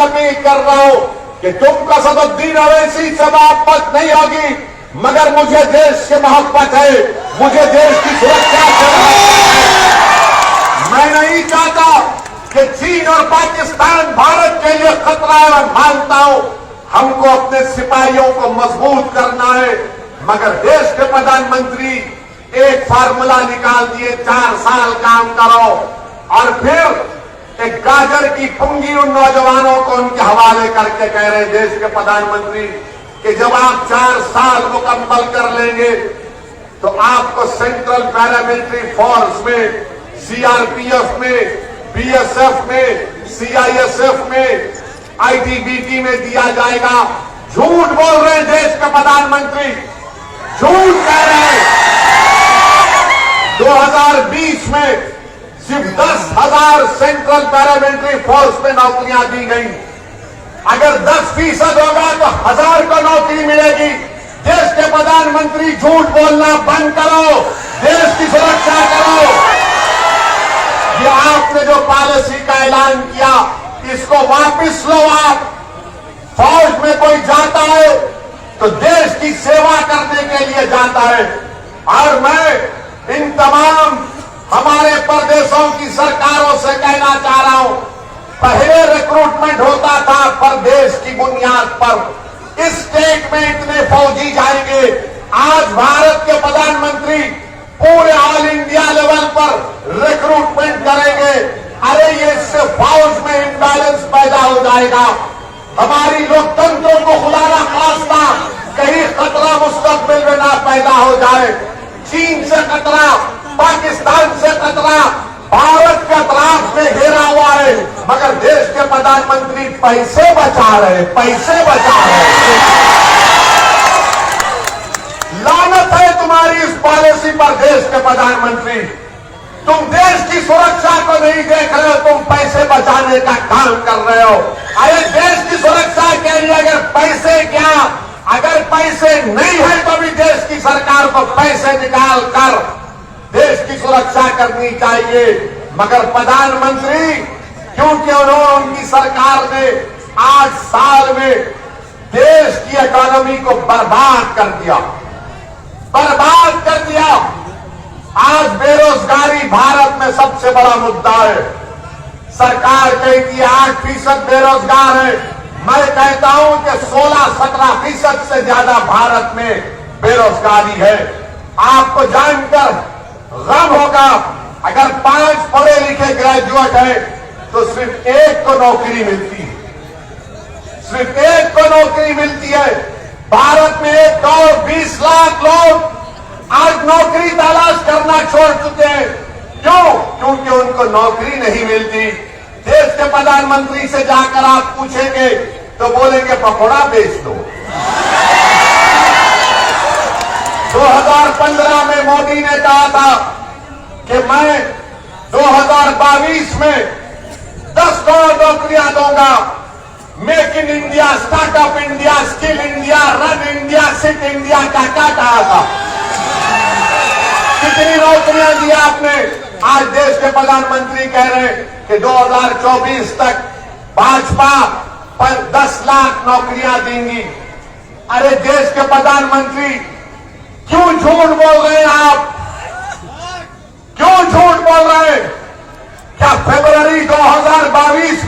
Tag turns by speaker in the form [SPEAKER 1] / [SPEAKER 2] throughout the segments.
[SPEAKER 1] Appeal कर रहा हूं कि तुमको असदुद्दीन अवैसी से मोहब्बत नहीं होगी, मगर मुझे देश से मोहब्बत है, मुझे देश की सुरक्षा से मोहब्बत है। मैं नहीं चाहता कि चीन और पाकिस्तान भारत के लिए खतरा है। मैं मानता हूं हमको अपने सिपाहियों को मजबूत करना है, मगर देश के प्रधानमंत्री एक फार्मूला निकाल दिए, 4 साल काम करो और फिर एक गाजर की पुंगी उन नौजवानों को उनके हवाले करके कह रहे देश के प्रधानमंत्री कि जब आप 4 साल मुकम्मल कर लेंगे तो आपको सेंट्रल पैरामिलिट्री फोर्स में, सीआरपीएफ में, बीएसएफ में, सीआईएसएफ में, आईटीबीपी में दिया जाएगा। झूठ बोल रहे हैं देश के प्रधानमंत्री, झूठ कह रहे हैं। 2020 में सिर्फ 10,000 सेंट्रल पैरामिलिट्री फोर्स में नौकरियां दी गई। अगर 10% होगा तो 1000 को नौकरी मिलेगी। देश के प्रधानमंत्री झूठ बोलना बंद करो, देश की सुरक्षा करो। ये आपने जो पॉलिसी का ऐलान किया इसको वापस लो। आप फौज में कोई जाता है तो देश की सेवा करने के लिए जाता है, और मैं इन तमाम हमारे प्रदेशों की सरकारों से कहना चाह रहा हूं, पहले रिक्रूटमेंट होता था प्रदेश की बुनियाद पर, इस स्टेट में इतने फौजी जाएंगे। आज भारत के प्रधानमंत्री पूरे ऑल इंडिया लेवल पर रिक्रूटमेंट करेंगे। अरे ये इससे फौज में इम्बैलेंस पैदा हो जाएगा, हमारी लोकतंत्रों को खुदा ना खास्ता कहीं खतरा मुस्तकबिल में ना पैदा हो जाए। चीन से खतरा, पाकिस्तान से खतरा, भारत के अतराफ में घेरा हुआ है, मगर देश के प्रधानमंत्री पैसे बचा रहे, पैसे बचा रहे। लानत है तुम्हारी इस पॉलिसी पर देश के प्रधानमंत्री। तुम देश की सुरक्षा को नहीं देख रहे हो, तुम पैसे बचाने का काम कर रहे हो। अरे देश की सुरक्षा के लिए अगर पैसे क्या, अगर पैसे नहीं है तो भी देश की सरकार को पैसे निकाल कर देश की सुरक्षा करनी चाहिए। मगर प्रधानमंत्री, क्योंकि उन्होंने, उनकी सरकार ने 8 साल में देश की इकोनॉमी को बर्बाद कर दिया, बर्बाद कर दिया। आज बेरोजगारी भारत में सबसे बड़ा मुद्दा है। सरकार कहती है 8% बेरोजगार है, मैं कहता हूं कि 16-17% से ज्यादा भारत में बेरोजगारी है। आपको जानकर गम होगा, अगर 5 पढ़े लिखे ग्रेजुएट हैं तो सिर्फ 1 को नौकरी मिलती है, सिर्फ 1 को नौकरी मिलती है। भारत में 1 करोड़ 20 लाख लोग आज नौकरी तलाश करना छोड़ चुके हैं। क्यों? क्योंकि उनको नौकरी नहीं मिलती। देश के प्रधानमंत्री से जाकर आप पूछेंगे तो बोलेंगे पकौड़ा बेच दो। 2015 में मोदी ने कहा था कि मैं 2022 में 10 करोड़ नौकरियां दूंगा। Make in India, startup India, skill India, run India, sit India का क्या कहा था? कितनी नौकरियां दी आपने? आज देश के प्रधानमंत्री कह रहे हैं कि 2024 तक भाजपा 10 लाख नौकरियां देंगी। अरे देश के प्रधानमंत्री, क्यों झूठ बोल रहे हैं आप? क्यों झूठ बोल रहे हैं? क्या फरवरी 2022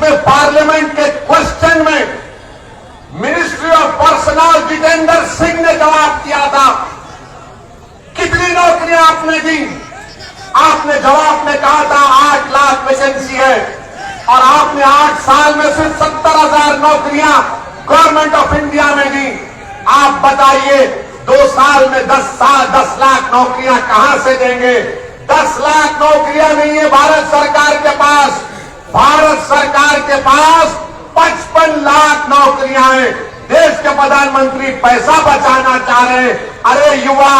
[SPEAKER 1] में पार्लियामेंट के क्वेश्चन में ministry of personal Jitendra Singh ने जवाब दिया था, कितनी नौकरियां आपने दी? आपने जवाब में कहा था 8 लाख वैकेंसी है, और आपने 8 साल में सिर्फ 70,000 नौकरियां गवर्नमेंट ऑफ इंडिया में दी। आप बताइए 2 साल में 10 लाख नौकरियां कहां से देंगे? 10 लाख नौकरियां नहीं है भारत सरकार के पास। भारत सरकार के पास 55 लाख नौकरियां हैं। देश के प्रधानमंत्री पैसा बचाना चाह रहे हैं। अरे युवा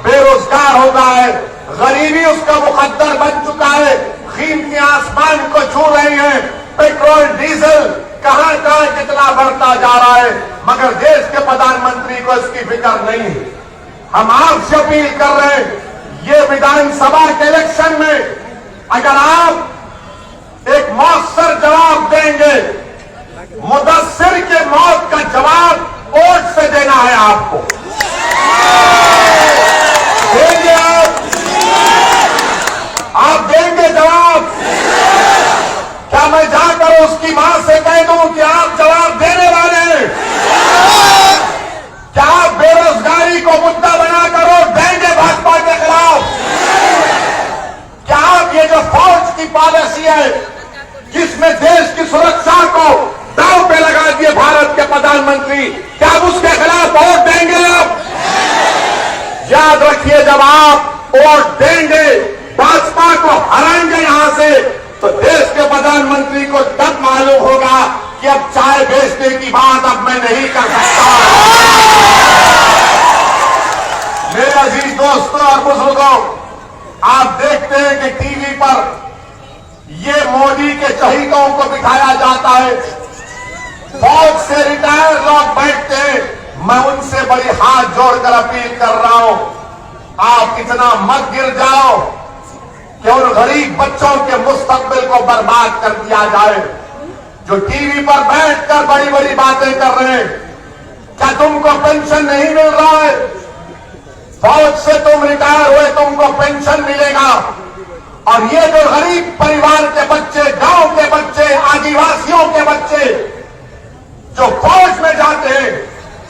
[SPEAKER 1] बेरोजगार हो गया है, गरीबी उसका मुकद्दर बन चुका है, कीमतें आसमान को छू रही हैं, पेट्रोल डीजल कहां कहां कितना बढ़ता जा रहा है, मगर देश के प्रधानमंत्री को इसकी फिक्र नहीं है। हम आपसे अपील कर रहे हैं, ये विधानसभा के इलेक्शन में अगर आप एक आपको? देंगे आप देंगे जवाब? क्या मैं जाकर उसकी मां से कह दूं कि आप जवाब देने वाले हैं? क्या आप बेरोजगारी को मुद्दा बनाकर वोट देंगे भाजपा के खिलाफ? क्या आप ये जो फौज की पॉलिसी है जिसमें देश की सुरक्षा को दांव पे लगा दिए भारत के प्रधानमंत्री, क्या आप उसके खिलाफ वोट देंगे? आप याद रखिए, जब आप वोट देंगे, भाजपा को हराएंगे यहां से, तो देश के प्रधानमंत्री को तब मालूम होगा कि अब चाय बेचने की बात अब मैं नहीं कर सकता। मेरे अजीज दोस्तों और बुजुर्गों, आप देखते हैं कि टीवी पर ये मोदी के चहीतों को बिठाया जाता है, फौज से रिटायर लोग बैठते हैं। मैं उनसे बड़ी हाथ जोड़कर अपील कर रहा हूं, आप इतना मत गिर जाओ कि उन गरीब बच्चों के मुस्तकबिल को बर्बाद कर दिया जाए जो टीवी पर बैठकर बड़ी बड़ी बातें कर रहे हैं। क्या तुमको पेंशन नहीं मिल रहा है? फौज से तुम रिटायर हुए, तुमको पेंशन मिलेगा। और ये जो गरीब परिवार के बच्चे, गांव के बच्चे, आदिवासियों के बच्चे जो फौज में जाते हैं,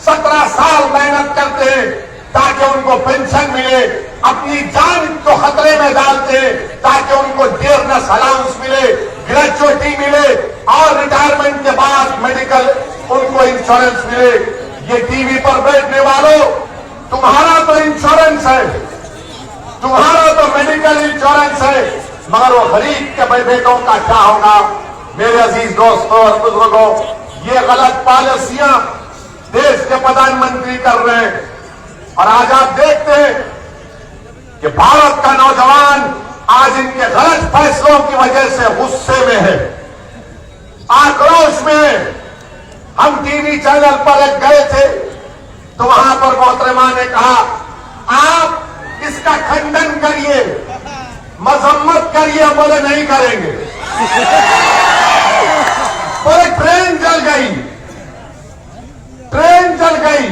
[SPEAKER 1] 17 साल मेहनत करते हैं ताकि उनको पेंशन मिले, अपनी जान को खतरे में डालते हैं ताकि उनको डियरनेस अलाउंस मिले, ग्रेजुएटी मिले और रिटायरमेंट के बाद मेडिकल उनको इंश्योरेंस मिले। ये टीवी पर बैठने वालों, तुम्हारा तो इंश्योरेंस है, तुम्हारा तो मेडिकल इंश्योरेंस है, मगर वो गरीब के बेटों का क्या होगा? मेरे अजीज दोस्तों और बुजुर्गों, ये गलत पॉलिसियां देश के प्रधानमंत्री कर रहे हैं। और आज आप देखते हैं कि भारत का नौजवान आज इनके गलत फैसलों की वजह से गुस्से में है, आक्रोश में है। हम टीवी चैनल पर एक गए थे तो वहां पर मोहतरमा ने कहा, आप इसका खंडन करिए, मजम्मत करिए। बोले नहीं करेंगे। बोले ट्रेन जल गई, ट्रेन जल गई।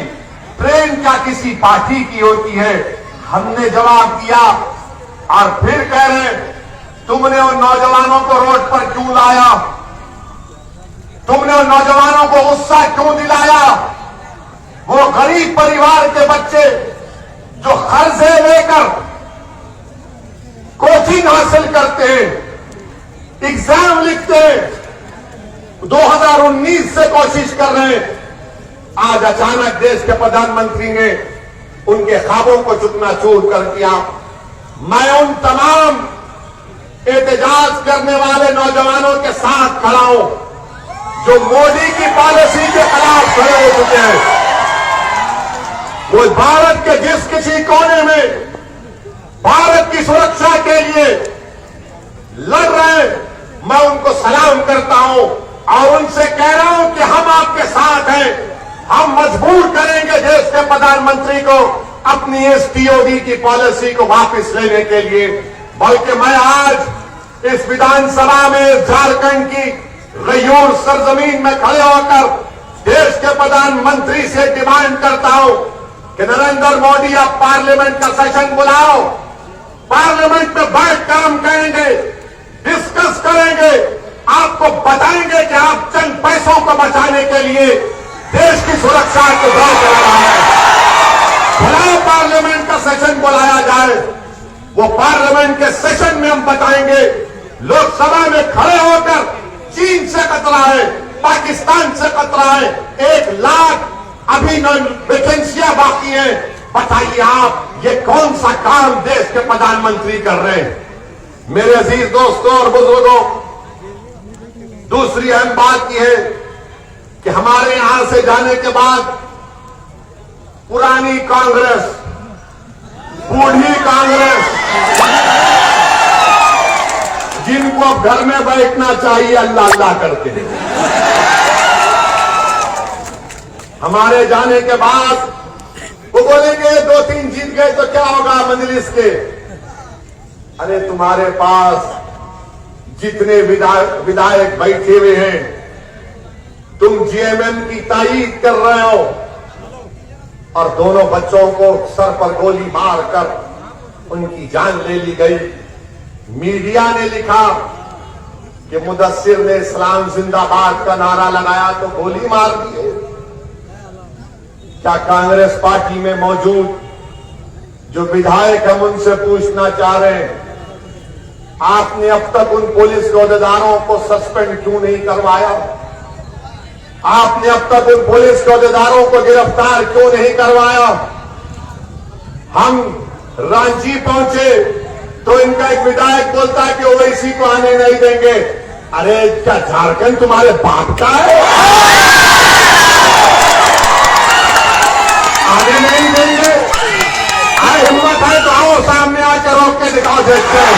[SPEAKER 1] ट्रेन क्या किसी पार्टी की होती है? हमने जवाब दिया और फिर कह रहे तुमने उन नौजवानों को रोड पर क्यों लाया? तुमने उन नौजवानों को गुस्सा क्यों दिलाया? वो गरीब परिवार के बच्चे जो कर्जे लेकर कोचिंग हासिल करते हैं, एग्जाम लिखते हैं, 2019 से कोशिश कर रहे हैं, आज अचानक देश के प्रधानमंत्री ने उनके ख्वाबों को चूकनाचूर कर दिया। मैं उन तमाम एहतजाज करने वाले नौजवानों के साथ खड़ा हूं जो मोदी की पॉलिसी के खिलाफ खड़े हो चुके हैं। वो भारत के जिस किसी कोने में भारत की सुरक्षा के लिए लड़ रहे हैं, मैं उनको सलाम करता हूं और उनसे कह रहा हूं कि हम आपके साथ हैं। हम मजबूर करेंगे देश के प्रधानमंत्री को अपनी इस टीओडी की पॉलिसी को वापस लेने के लिए। बल्कि मैं आज इस विधानसभा में झारखंड की गयूर सरजमीन में खड़े होकर देश के प्रधानमंत्री से डिमांड करता हूं कि नरेंद्र मोदी आप पार्लियामेंट का सेशन बुलाओ, पार्लियामेंट में बैठकर हम कहेंगे, डिस्कस करेंगे, आपको बताएंगे कि आप चंद पैसों को बचाने के लिए देश की सुरक्षा को दांव पे लगा है। बुलाओ, पार्लियामेंट का सेशन बुलाया जाए। वो पार्लियामेंट के सेशन में हम बताएंगे, लोकसभा में खड़े होकर चीन से खतरा है, पाकिस्तान से खतरा है, 1 लाख अभी वैकेंसियां बाकी है। बताइए आप ये कौन सा काम देश के प्रधानमंत्री कर रहे हैं? मेरे अजीज दोस्तों और बुजुर्गों, दूसरी अहम बात यह है कि हमारे यहां से जाने के बाद पुरानी कांग्रेस, बूढ़ी कांग्रेस, जिनको अब घर में बैठना चाहिए अल्लाह अल्लाह करके, हमारे जाने के बाद वो बोलेंगे 2-3 जीत गए तो क्या होगा मजलिस के? अरे तुम्हारे पास जितने विधायक बैठे हुए हैं, तुम जीएमएम की तायीद कर रहे हो, और दोनों बच्चों को सर पर गोली मारकर उनकी जान ले ली गई। मीडिया ने लिखा कि मुदस्सिर ने इस्लाम जिंदाबाद का नारा लगाया तो गोली मार दी। क्या कांग्रेस पार्टी में मौजूद जो विधायक हम उनसे पूछना चाह रहे हैं, आपने अब तक उन पुलिस अहदेदारों को सस्पेंड क्यों नहीं करवाया? आपने अब तक उन पुलिस अहदेदारों को गिरफ्तार क्यों नहीं करवाया? हम रांची पहुंचे तो इनका एक विधायक बोलता है कि ओवैसी को आने नहीं देंगे। अरे क्या झारखंड तुम्हारे बाप का है? आने नहीं देंगे? अरे हिम्मत है तो आओ सामने आकर रोक के दिखाओ, देखते हैं।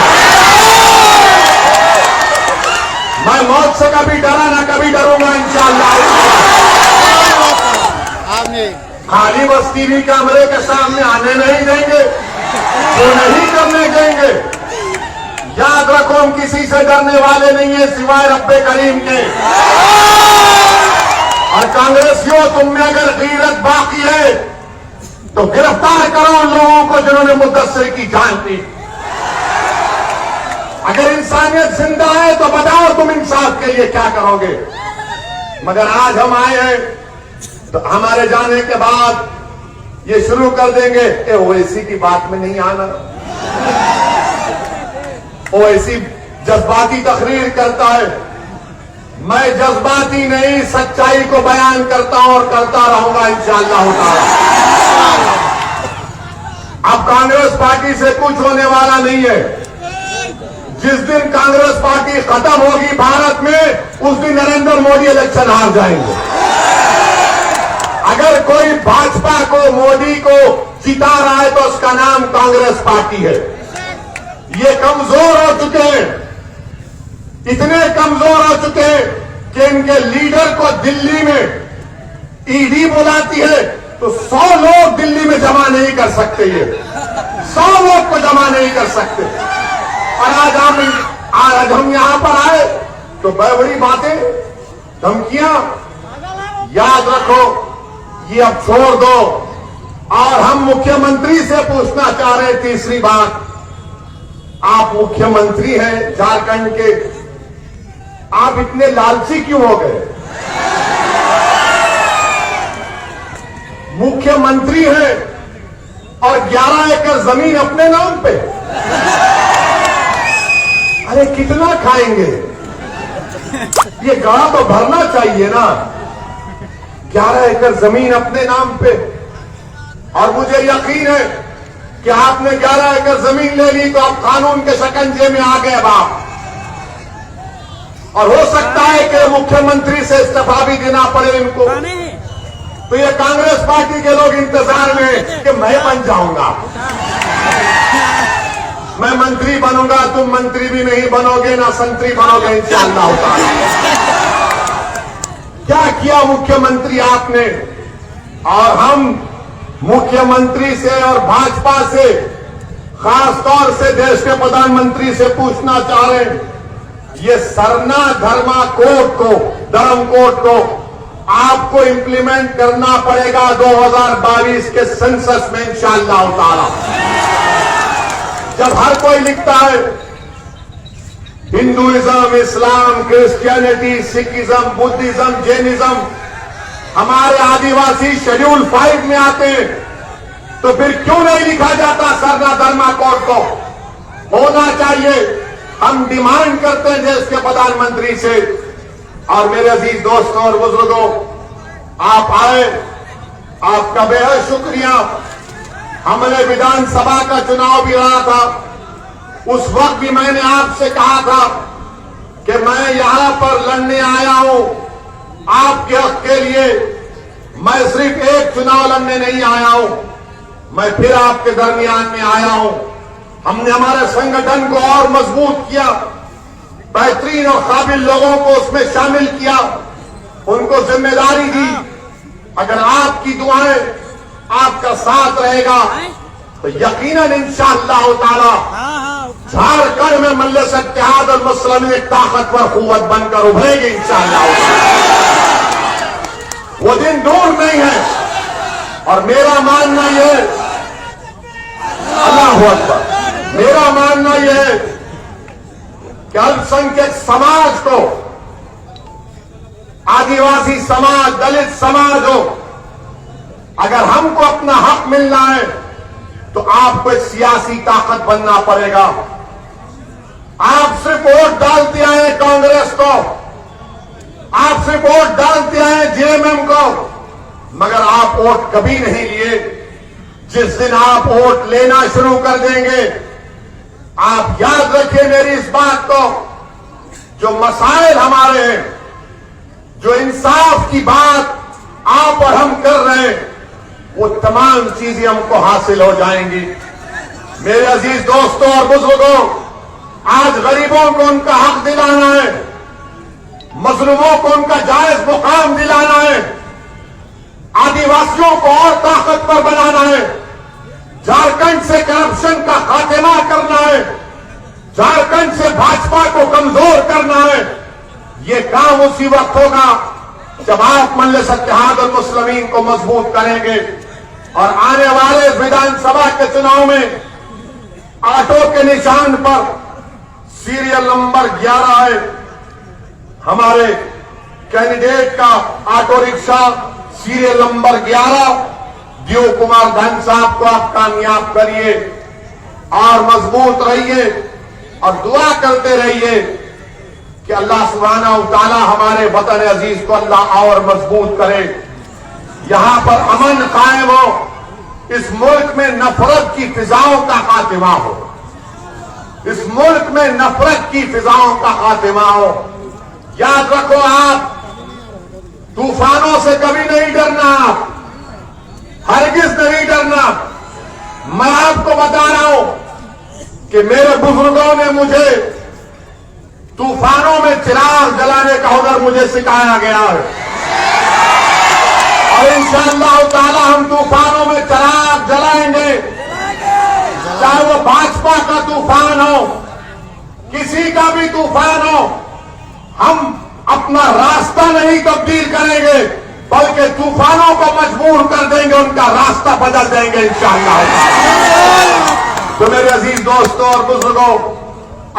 [SPEAKER 1] मैं मौत से कभी डरा ना कभी डरूंगा इंशाअल्लाह। खाली बस टीवी कैमरे के सामने आने नहीं देंगे तो नहीं करने देंगे। याद रखो, हम किसी से डरने वाले नहीं है सिवाय रब्बे करीम के। और कांग्रेसियों, तुम में अगर गीरत बाकी है तो गिरफ्तार करो उन लोगों को जिन्होंने मुदस्सिर की जान दी। अगर इंसानियत जिंदा है तो बताओ तुम इंसाफ के लिए क्या करोगे। मगर आज हम आए हैं तो हमारे जाने के बाद ये शुरू कर देंगे ओवैसी की बात में नहीं आना। ओवैसी जज्बाती तकरीर करता है। मैं जज्बाती नहीं, सच्चाई को बयान करता हूं और करता रहूंगा इंशाअल्लाह ताला। अब कांग्रेस पार्टी से कुछ होने वाला नहीं है। जिस दिन कांग्रेस पार्टी खत्म होगी भारत में, उस दिन नरेंद्र मोदी इलेक्शन हार जाएंगे। अगर कोई भाजपा को, मोदी को जिता रहा है तो उसका नाम कांग्रेस पार्टी है। ये कमजोर हो चुके हैं, इतने कमजोर हो चुके हैं कि इनके लीडर को दिल्ली में ईडी बुलाती है तो 100 लोग दिल्ली में जमा नहीं कर सकते। ये 100 लोग को जमा नहीं कर सकते। और आज हम यहां पर आए तो बड़ी बातें, धमकियां, याद रखो ये अब छोड़ दो। और हम मुख्यमंत्री से पूछना चाह रहे हैं तीसरी बात, आप मुख्यमंत्री हैं झारखंड के, आप इतने लालची क्यों हो गए? मुख्यमंत्री हैं और 11 एकड़ जमीन अपने नाम पे। अरे कितना खाएंगे? ये गाड़ा तो भरना चाहिए ना। 11 एकड़ जमीन अपने नाम पे, और मुझे यकीन है कि आपने 11 एकड़ जमीन ले ली तो आप कानून के शिकंजे में आ गए बाप। और हो सकता है कि मुख्यमंत्री से इस्तीफा भी देना पड़े इनको। तो ये कांग्रेस पार्टी के लोग इंतजार में हैं कि मैं बन जाऊंगा, मैं मंत्री बनूंगा। तुम मंत्री भी नहीं बनोगे, ना संतरी बनोगे इंशाअल्लाह ताला। क्या किया मुख्यमंत्री आपने? और हम मुख्यमंत्री से और भाजपा से, खास तौर से देश के प्रधानमंत्री से पूछना चाह रहे हैं, ये सरना धर्मा कोड को, धर्म कोड को आपको इंप्लीमेंट करना पड़ेगा 2022 के सेंसस में इंशाअल्लाह ताला। जब हर कोई लिखता है हिंदुइज्म, इस्लाम, क्रिश्चियनिटी, सिखिज्म, बुद्धिज्म, जैनिज्म हमारे आदिवासी शेड्यूल 5 में आते हैं, तो फिर क्यों नहीं लिखा जाता सरना धर्मा कोड को? होना चाहिए। हम डिमांड करते हैं देश के प्रधानमंत्री से। और मेरे अजीज दोस्तों और बुजुर्गों, आप आए, आपका बेहद शुक्रिया। हमने विधानसभा का चुनाव भी लड़ा था, उस वक्त भी मैंने आपसे कहा था कि मैं यहां पर लड़ने आया हूं आपके हक के लिए। मैं सिर्फ एक चुनाव लड़ने नहीं आया हूं, मैं फिर आपके दरमियान में आया हूं। हमने हमारे संगठन को और मजबूत किया, बेहतरीन और काबिल लोगों को उसमें शामिल किया, उनको जिम्मेदारी दी। अगर आपकी दुआएं, आपका साथ रहेगा तो यकीनन इंशाअल्लाह ताला झारखंड में मजलिस इत्तेहाद और मुस्लिम एक ताकतवर कुव्वत बनकर उभरेगी इंशाअल्लाह। वो दिन दूर नहीं है। और मेरा मानना यह, अल्लाहू अकबर, मेरा मानना यह है कि अल्पसंख्यक समाज को, आदिवासी समाज, दलित समाज हो, अगर हमको अपना हक मिलना है तो आपको एक सियासी ताकत बनना पड़ेगा। आप सिर्फ वोट डालते आए कांग्रेस को, आप सिर्फ वोट डालते आए जेएमएम को, मगर आप वोट कभी नहीं लिए। जिस दिन आप वोट लेना शुरू कर देंगे, आप याद रखिए मेरी इस बात को, जो मसाइल हमारे हैं, जो इंसाफ की बात आप और हम कर रहे हैं, वो तमाम चीजें हमको हासिल हो जाएंगी। मेरे अजीज दोस्तों और बुजुर्गों, आज गरीबों को उनका हक दिलाना है, मजलूमों को उनका जायज मुकाम दिलाना है, आदिवासियों को और ताकतवर बनाना है, झारखंड से करप्शन का खात्मा करना है, झारखंड से भाजपा को कमजोर करना है। ये काम उसी वक्त होगा जब आप मजलिस इत्तेहादुल मुस्लिमीन को मजबूत करेंगे और आने वाले विधानसभा के चुनाव में ऑटो के निशान पर सीरियल नंबर 11 है, हमारे कैंडिडेट का ऑटो रिक्शा सीरियल नंबर 11 दियो कुमार धन साहब को आप कामयाब करिए और मजबूत रहिए और दुआ करते रहिए कि अल्लाह सुब्हानहू तआला हमारे वतन अजीज को अल्लाह और मजबूत करे, यहां पर अमन कायम हो, इस मुल्क में नफरत की फिजाओं का खात्मा हो, इस मुल्क में नफरत की फिजाओं का खात्मा हो। याद रखो, आप तूफानों से कभी नहीं डरना, हरगिज नहीं डरना। मैं आपको बता रहा हूं कि मेरे बुजुर्गों ने मुझे तूफानों में चिराग जलाने का हुनर मुझे सिखाया गया है और इंशाअल्लाह ताला हम तूफानों में चिराग जलाएंगे, चाहे वो भाजपा का तूफान हो, किसी का भी तूफान हो। हम अपना रास्ता नहीं तब्दील करेंगे, बल्कि तूफानों को मजबूर कर देंगे, उनका रास्ता बदल देंगे इंशाअल्लाह। तो मेरे अजीज दोस्तों और बुजुर्गों,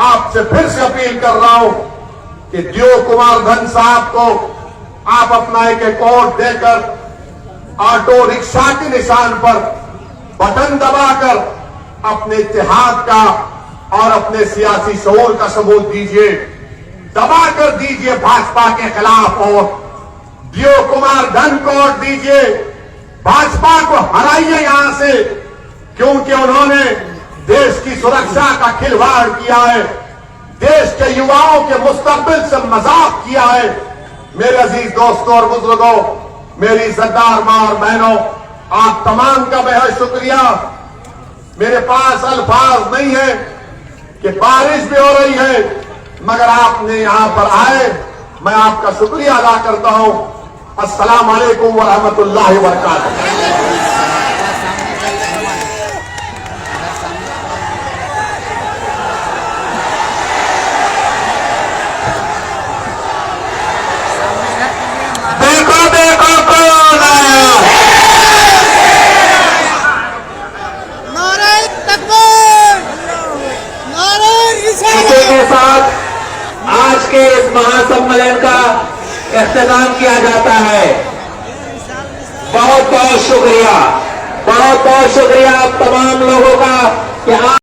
[SPEAKER 1] आपसे फिर से अपील कर रहा हूं कि दियो कुमार धन साहब को आप अपना एक वोट देकर ऑटो रिक्शा के निशान पर बटन दबाकर अपने इत्तेहाद का और अपने सियासी शऊर का सबूत दीजिए, दबाकर दीजिए भाजपा के खिलाफ वोट, दियो कुमार धन को वोट दीजिए, भाजपा को हराइए यहां से, क्योंकि उन्होंने देश की सुरक्षा का खिलवाड़ किया है, देश के युवाओं के मुस्तकबिल से मजाक किया है। मेरे अजीज दोस्तों और बुजुर्गों, मेरी इज्जतदार मां और बहनों, आप तमाम का बेहद शुक्रिया। मेरे पास अल्फाज नहीं है कि बारिश भी हो रही है, मगर आपने यहां पर आए, मैं आपका शुक्रिया अदा करता हूं। अस्सलाम वालेकुम व रहमतुल्लाहि व बरकातहू।
[SPEAKER 2] के साथ आज के इस महासम्मेलन का इख्तिताम किया जाता है। बहुत बहुत शुक्रिया, बहुत बहुत शुक्रिया आप तमाम लोगों का कि आप